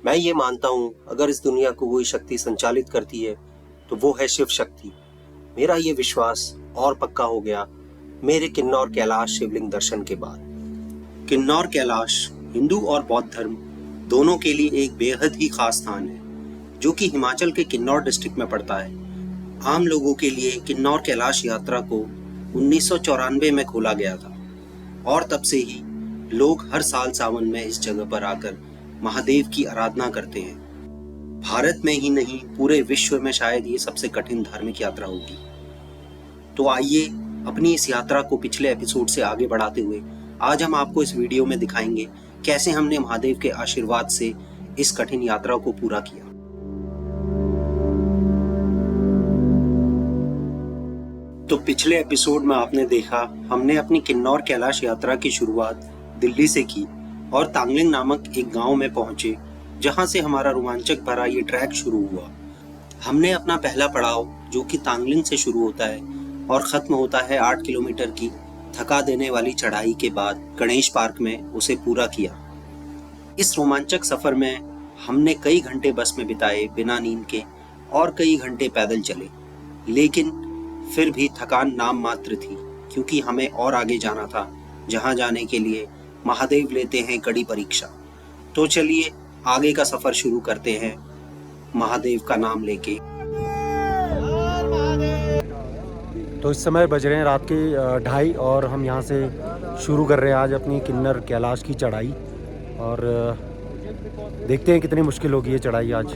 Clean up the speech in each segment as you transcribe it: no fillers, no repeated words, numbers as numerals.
मैं ये मानता हूँ अगर इस दुनिया को कोई शक्ति संचालित करती है तो वो है शिव शक्ति। मेरा ये विश्वास और पक्का हो गया मेरे किन्नौर कैलाश शिवलिंग दर्शन के बाद। किन्नौर कैलाश हिंदू और बौद्ध धर्म दोनों के लिए एक बेहद ही खास स्थान है, जो कि हिमाचल के किन्नौर डिस्ट्रिक्ट में पड़ता है। आम लोगों के लिए किन्नौर कैलाश यात्रा को 1994 में खोला गया था और तब से ही लोग हर साल सावन में इस जगह पर आकर महादेव की आराधना करते हैं। भारत में ही नहीं पूरे विश्व में शायद ये सबसे कठिन धार्मिक यात्रा होगी। तो आइए अपनी इस यात्रा को पिछले एपिसोड से आगे बढ़ाते हुए आज हम आपको इस वीडियो में दिखाएंगे कैसे हमने महादेव के आशीर्वाद से इस कठिन यात्रा को पूरा किया। तो पिछले एपिसोड में आपने देखा हमने अपनी किन्नौर कैलाश यात्रा की शुरुआत दिल्ली से की और तांगलिंग नामक एक गांव में पहुंचे, जहां से हमारा रोमांचक भरा ये ट्रैक शुरू हुआ। हमने अपना पहला पड़ाव, जो कि तांगलिंग से शुरू होता है और ख़त्म होता है 8 किलोमीटर की थका देने वाली चढ़ाई के बाद गणेश पार्क में, उसे पूरा किया। इस रोमांचक सफ़र में हमने कई घंटे बस में बिताए बिना नींद के और कई घंटे पैदल चले, लेकिन फिर भी थकान नाम मात्र थी, क्योंकि हमें और आगे जाना था, जहां जाने के लिए महादेव लेते हैं कड़ी परीक्षा। तो चलिए आगे का सफर शुरू करते हैं महादेव का नाम लेके। तो इस समय बज रहे हैं रात के 2:30 और हम यहाँ से शुरू कर रहे हैं आज अपनी किन्नर कैलाश की चढ़ाई और देखते हैं कितनी मुश्किल होगी ये चढ़ाई आज।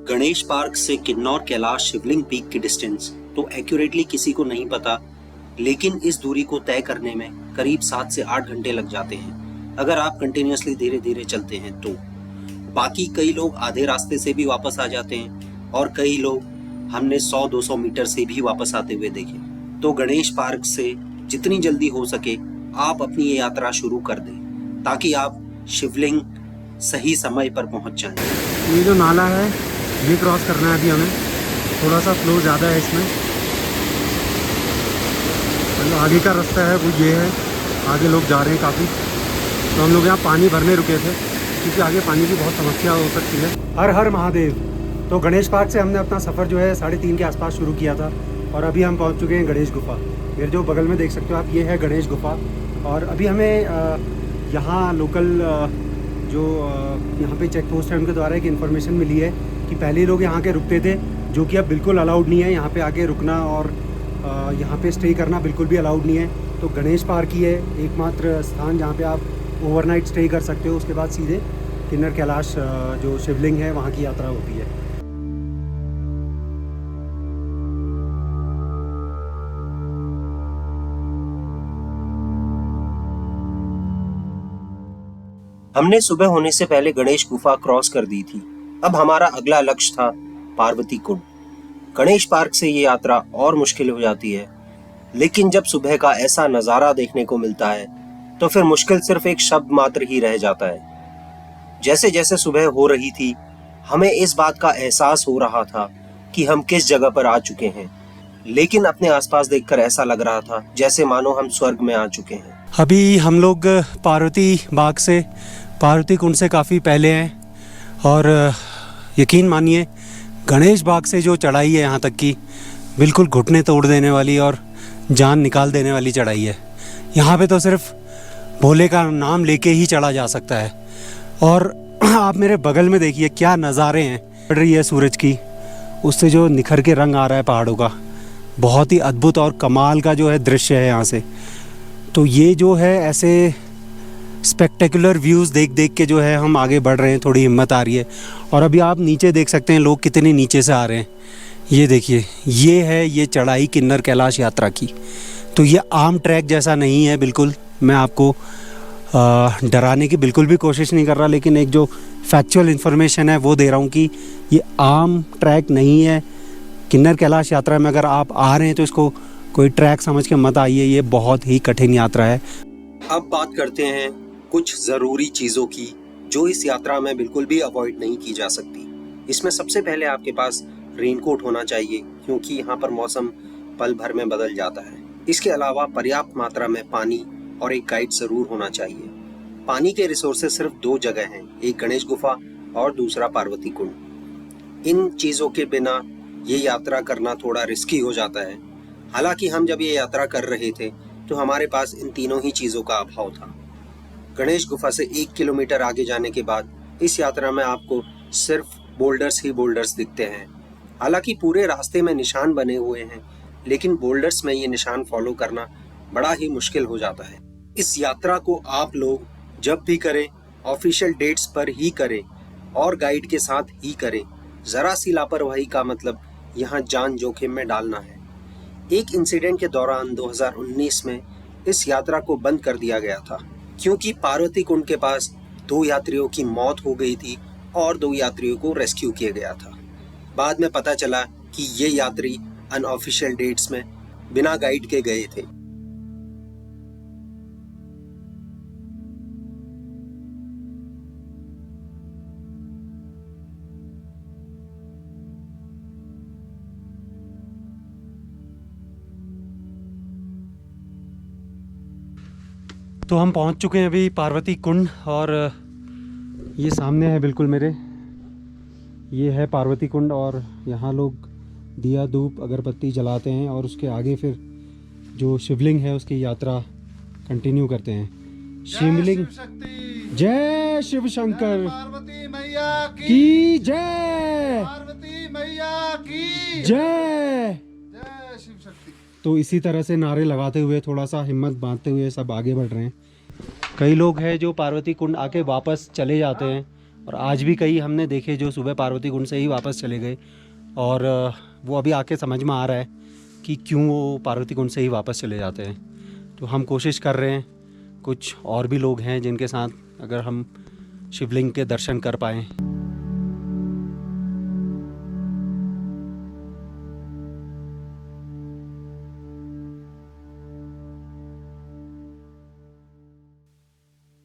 गणेश पार्क से किन्नौर कैलाश शिवलिंग पीक की डिस्टेंस तो एक्यूरेटली किसी को नहीं पता, लेकिन इस दूरी को तय करने में करीब 7 से 8 घंटे लग जाते हैं अगर आप कंटिन्यूअसली धीरे धीरे चलते हैं तो। बाकी कई लोग आधे रास्ते से भी वापस आ जाते हैं और कई लोग हमने 100-200 मीटर से भी वापस आते हुए देखे। तो गणेश पार्क से जितनी जल्दी हो सके आप अपनी ये यात्रा शुरू कर दें, ताकि आप शिवलिंग सही समय पर पहुंच जाएं। ये जो नाला है ये क्रॉस करना है अभी हमें, थोड़ा सा फ्लो ज़्यादा है इसमें। आगे का रास्ता है वो ये है, आगे लोग जा रहे हैं काफ़ी। तो हम लोग यहाँ पानी भरने रुके थे क्योंकि आगे पानी की बहुत समस्या हो सकती है। हर हर महादेव। तो गणेश पार्क से हमने अपना सफ़र जो है 3:30 के आसपास शुरू किया था और अभी हम पहुँच चुके हैं गणेश गुफा। मेरे जो बगल में देख सकते हो आप, ये है गणेश गुफा। और अभी हमें यहाँ लोकल जो यहाँ पे चेक पोस्ट है उनके द्वारा एक इन्फॉर्मेशन मिली है कि पहले लोग यहाँ के रुकते थे, जो कि अब बिल्कुल अलाउड नहीं है। यहाँ पे आके रुकना और यहाँ पे स्टे करना बिल्कुल भी अलाउड नहीं है। तो गणेश पार्क ही है एकमात्र स्थान जहाँ पे आप ओवरनाइट स्टे कर सकते हो। उसके बाद सीधे किन्नर कैलाश जो शिवलिंग है वहाँ की यात्रा होती है। हमने सुबह होने से पहले गणेश गुफा क्रॉस कर दी थी। अब हमारा अगला लक्ष्य था पार्वती कुंड। गणेश पार्क से ये यात्रा और मुश्किल हो जाती है, लेकिन जब सुबह का ऐसा नजारा देखने को मिलता है तो फिर मुश्किल सिर्फ एक शब्द मात्र ही रह जाता है। जैसे जैसे सुबह हो रही थी हमें इस बात का एहसास हो रहा था कि हम किस जगह पर आ चुके हैं, लेकिन अपने आसपास देखकर ऐसा लग रहा था जैसे मानो हम स्वर्ग में आ चुके हैं। अभी हम लोग पार्वती बाग से पार्वती कुंड से काफ़ी पहले हैं और यकीन मानिए गणेश बाग से जो चढ़ाई है यहाँ तक की, बिल्कुल घुटने तोड़ देने वाली और जान निकाल देने वाली चढ़ाई है। यहाँ पे तो सिर्फ भोले का नाम लेके ही चढ़ा जा सकता है। और आप मेरे बगल में देखिए क्या नज़ारे हैं। पड़ रही है सूरज की, उससे जो निखर के रंग आ रहा है पहाड़ों का, बहुत ही अद्भुत और कमाल का जो है दृश्य है यहाँ से। तो ये जो है ऐसे स्पेक्टेकुलर व्यूज़ देख देख के जो है हम आगे बढ़ रहे हैं, थोड़ी हिम्मत आ रही है। और अभी आप नीचे देख सकते हैं लोग कितने नीचे से आ रहे हैं। ये देखिए, ये है ये चढ़ाई किन्नर कैलाश यात्रा की। तो ये आम ट्रैक जैसा नहीं है बिल्कुल। मैं आपको डराने की बिल्कुल भी कोशिश नहीं कर रहा, लेकिन एक जो फैक्चुअल इन्फॉर्मेशन है वो दे रहा हूँ कि ये आम ट्रैक नहीं है। किन्नर कैलाश यात्रा में अगर आप आ रहे हैं तो इसको कोई ट्रैक समझ के मत आइए, ये बहुत ही कठिन यात्रा है। अब बात करते हैं कुछ ज़रूरी चीज़ों की जो इस यात्रा में बिल्कुल भी अवॉइड नहीं की जा सकती। इसमें सबसे पहले आपके पास रेनकोट होना चाहिए, क्योंकि यहाँ पर मौसम पल भर में बदल जाता है। इसके अलावा पर्याप्त मात्रा में पानी और एक गाइड ज़रूर होना चाहिए। पानी के रिसोर्सेज सिर्फ 2 जगह हैं, एक गणेश गुफा और दूसरा पार्वती कुंड। इन चीज़ों के बिना ये यात्रा करना थोड़ा रिस्की हो जाता है। हालांकि हम जब ये यात्रा कर रहे थे तो हमारे पास इन तीनों ही चीज़ों का अभाव था। गणेश गुफा से 1 किलोमीटर आगे जाने के बाद इस यात्रा में आपको सिर्फ बोल्डर्स ही बोल्डर्स दिखते हैं। हालांकि पूरे रास्ते में निशान बने हुए हैं, लेकिन बोल्डर्स में ये निशान फॉलो करना बड़ा ही मुश्किल हो जाता है। इस यात्रा को आप लोग जब भी करें ऑफिशियल डेट्स पर ही करें और गाइड के साथ ही करें। ज़रा सी लापरवाही का मतलब यहाँ जान जोखिम में डालना है। एक इंसिडेंट के दौरान 2019 में इस यात्रा को बंद कर दिया गया था, क्योंकि पार्वती कुंड के पास 2 यात्रियों की मौत हो गई थी और 2 यात्रियों को रेस्क्यू किया गया था। बाद में पता चला कि ये यात्री अनऑफिशियल डेट्स में बिना गाइड के गए थे। तो हम पहुंच चुके हैं अभी पार्वती कुंड, और ये सामने है बिल्कुल मेरे, ये है पार्वती कुंड। और यहाँ लोग दिया धूप अगरबत्ती जलाते हैं और उसके आगे फिर जो शिवलिंग है उसकी यात्रा कंटिन्यू करते हैं। शिवलिंग, जय शिव शंकर, पार्वती मैया की जय, पार्वती मैया की जय। जय शिव शक्ति। तो इसी तरह से नारे लगाते हुए, थोड़ा सा हिम्मत बांधते हुए सब आगे बढ़ रहे हैं। कई लोग हैं जो पार्वती कुंड आके वापस चले जाते हैं, और आज भी कई हमने देखे जो सुबह पार्वती कुंड से ही वापस चले गए, और वो अभी आके समझ में आ रहा है कि क्यों वो पार्वती कुंड से ही वापस चले जाते हैं। तो हम कोशिश कर रहे हैं, कुछ और भी लोग हैं जिनके साथ अगर हम शिवलिंग के दर्शन कर पाएँ।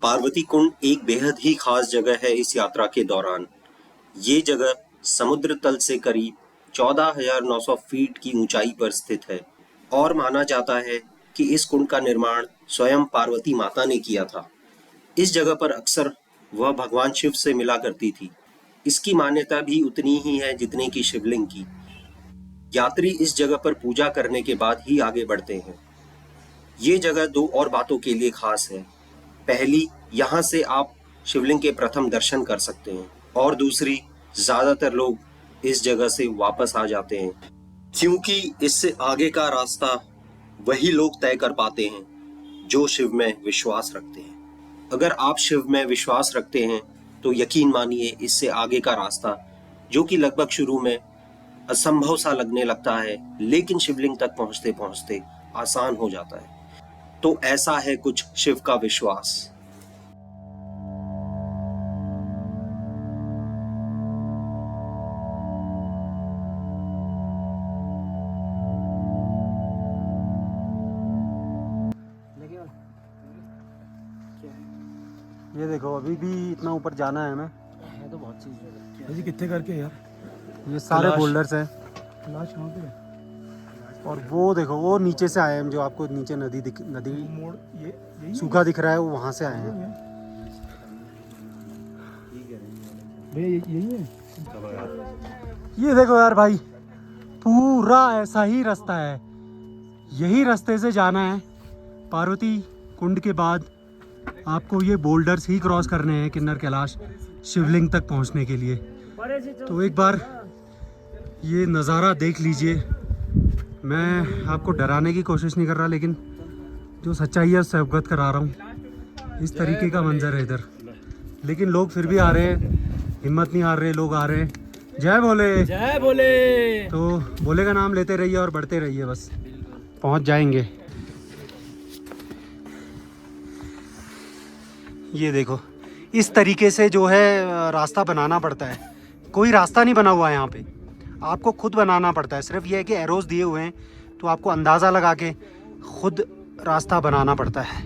पार्वती कुंड एक बेहद ही खास जगह है इस यात्रा के दौरान। ये जगह समुद्र तल से करीब 14,900 फीट की ऊंचाई पर स्थित है, और माना जाता है कि इस कुंड का निर्माण स्वयं पार्वती माता ने किया था। इस जगह पर अक्सर वह भगवान शिव से मिला करती थी। इसकी मान्यता भी उतनी ही है जितनी की शिवलिंग की। यात्री इस जगह पर पूजा करने के बाद ही आगे बढ़ते हैं। ये जगह 2 और बातों के लिए खास है। पहली, यहाँ से आप शिवलिंग के प्रथम दर्शन कर सकते हैं, और दूसरी, ज्यादातर लोग इस जगह से वापस आ जाते हैं, क्योंकि इससे आगे का रास्ता वही लोग तय कर पाते हैं जो शिव में विश्वास रखते हैं। अगर आप शिव में विश्वास रखते हैं तो यकीन मानिए इससे आगे का रास्ता, जो कि लगभग शुरू में असंभव सा लगने लगता है, लेकिन शिवलिंग तक पहुंचते पहुंचते आसान हो जाता है। तो ऐसा है कुछ शिव का विश्वास। ये देखो, अभी भी इतना ऊपर जाना है हमें। है तो बहुत चीज है जी। कितने करके यार? ये सारे बोल्डर्स हैं, लाश कहाँ पे है? और वो देखो, वो नीचे से आए हैं, जो आपको नीचे नदी मोड़ यही सूखा दिख रहा है, वो वहाँ से आए हैं। भैया यही है। ये देखो यार भाई, पूरा ऐसा ही रास्ता है, यही रास्ते से जाना है। पार्वती कुंड के बाद आपको ये बोल्डर्स ही क्रॉस करने हैं किन्नर कैलाश शिवलिंग तक पहुंचने के लिए। तो एक बार ये नज़ारा देख लीजिए। मैं आपको डराने की कोशिश नहीं कर रहा, लेकिन जो सच्चाई है उससे अवगत करा रहा हूँ। इस तरीके का मंजर है इधर, लेकिन लोग फिर भी आ रहे हैं, हिम्मत नहीं हार रहे, लोग आ रहे हैं। जय भोले, जय भोले। तो भोले का नाम लेते रहिए और बढ़ते रहिए, बस पहुँच जाएंगे। ये देखो, इस तरीके से जो है रास्ता बनाना पड़ता है। कोई रास्ता नहीं बना हुआ है यहाँ पे, आपको खुद बनाना पड़ता है। सिर्फ ये है कि एरोज दिए हुए हैं, तो आपको अंदाज़ा लगा के खुद रास्ता बनाना पड़ता है।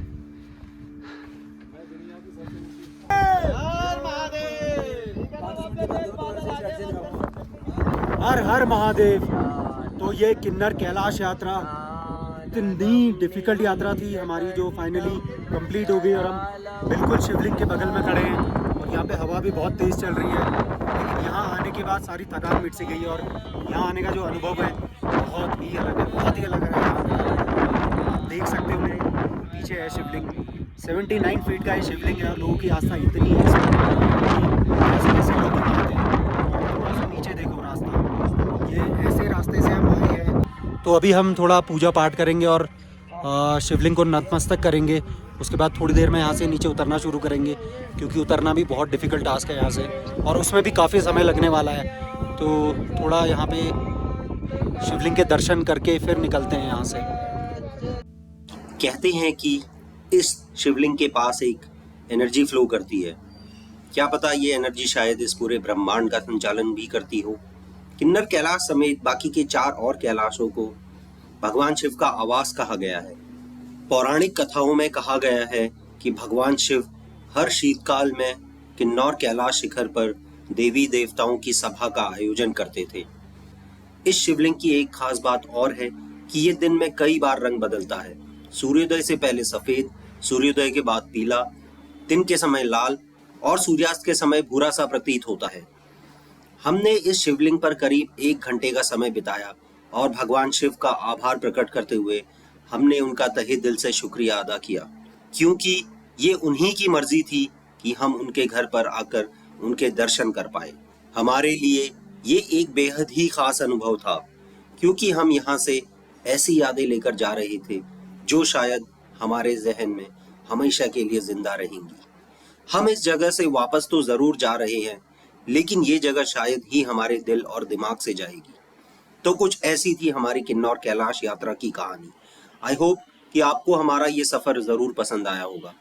हर हर महादेव। तो ये किन्नर कैलाश यात्रा इतनी डिफ़िकल्ट यात्रा थी हमारी जो फाइनली कंप्लीट हो गई और हम बिल्कुल शिवलिंग के बगल में खड़े हैं और यहाँ पे हवा भी बहुत तेज़ चल रही है। लेकिन यहाँ आने के बाद सारी थकान मिट सी गई और यहाँ आने का जो अनुभव है बहुत ही अलग है, बहुत ही अलग है। आप देख सकते हो मेरे पीछे है शिवलिंग, 79 फीट का ये शिवलिंग है और लोगों की आस्था इतनी है इसमें कि ऐसे कैसे लोग आते हैं। थोड़ा सा नीचे देखो रास्ता, ये ऐसे रास्ते से हम आए हैं। तो अभी हम थोड़ा पूजा पाठ करेंगे और शिवलिंग को नतमस्तक करेंगे। उसके बाद थोड़ी देर में यहाँ से नीचे उतरना शुरू करेंगे क्योंकि उतरना भी बहुत डिफ़िकल्ट टास्क है यहाँ से और उसमें भी काफ़ी समय लगने वाला है। तो थोड़ा यहाँ पे शिवलिंग के दर्शन करके फिर निकलते हैं यहाँ से। कहते हैं कि इस शिवलिंग के पास एक एनर्जी फ्लो करती है। क्या पता ये एनर्जी शायद इस पूरे ब्रह्मांड का संचालन भी करती हो। किन्नर कैलाश समेत बाकी के 4 और कैलाशों को भगवान शिव का आवास कहा गया है। पौराणिक कथाओं में कहा गया है कि भगवान शिव हर शीतकाल में किन्नौर कैलाश शिखर पर देवी देवताओं की सभा का आयोजन करते थे। इस शिवलिंग की एक खास बात और है कि ये दिन में कई बार रंग बदलता है। सूर्योदय से पहले सफेद, सूर्योदय के बाद पीला, दिन के समय लाल और सूर्यास्त के समय भूरा सा प्रतीत होता है। हमने इस शिवलिंग पर करीब 1 घंटे का समय बिताया और भगवान शिव का आभार प्रकट करते हुए हमने उनका तहे दिल से शुक्रिया अदा किया, क्योंकि ये उन्हीं की मर्जी थी कि हम उनके घर पर आकर उनके दर्शन कर पाए। हमारे लिए ये एक बेहद ही खास अनुभव था, क्योंकि हम यहाँ से ऐसी यादें लेकर जा रहे थे जो शायद हमारे जहन में हमेशा के लिए जिंदा रहेंगी। हम इस जगह से वापस तो जरूर जा रहे हैं, लेकिन ये जगह शायद ही हमारे दिल और दिमाग से जाएगी। तो कुछ ऐसी थी हमारी किन्नौर कैलाश यात्रा की कहानी। आई होप कि आपको हमारा ये सफ़र ज़रूर पसंद आया होगा।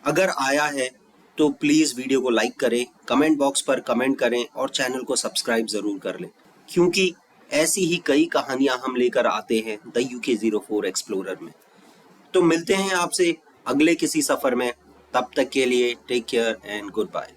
अगर आया है तो प्लीज़ वीडियो को लाइक करें, कमेंट बॉक्स पर कमेंट करें और चैनल को सब्सक्राइब ज़रूर कर लें, क्योंकि ऐसी ही कई कहानियाँ हम लेकर आते हैं द UK04 एक्सप्लोरर में। तो मिलते हैं आपसे अगले किसी सफ़र में। तब तक के लिए take care and good bye.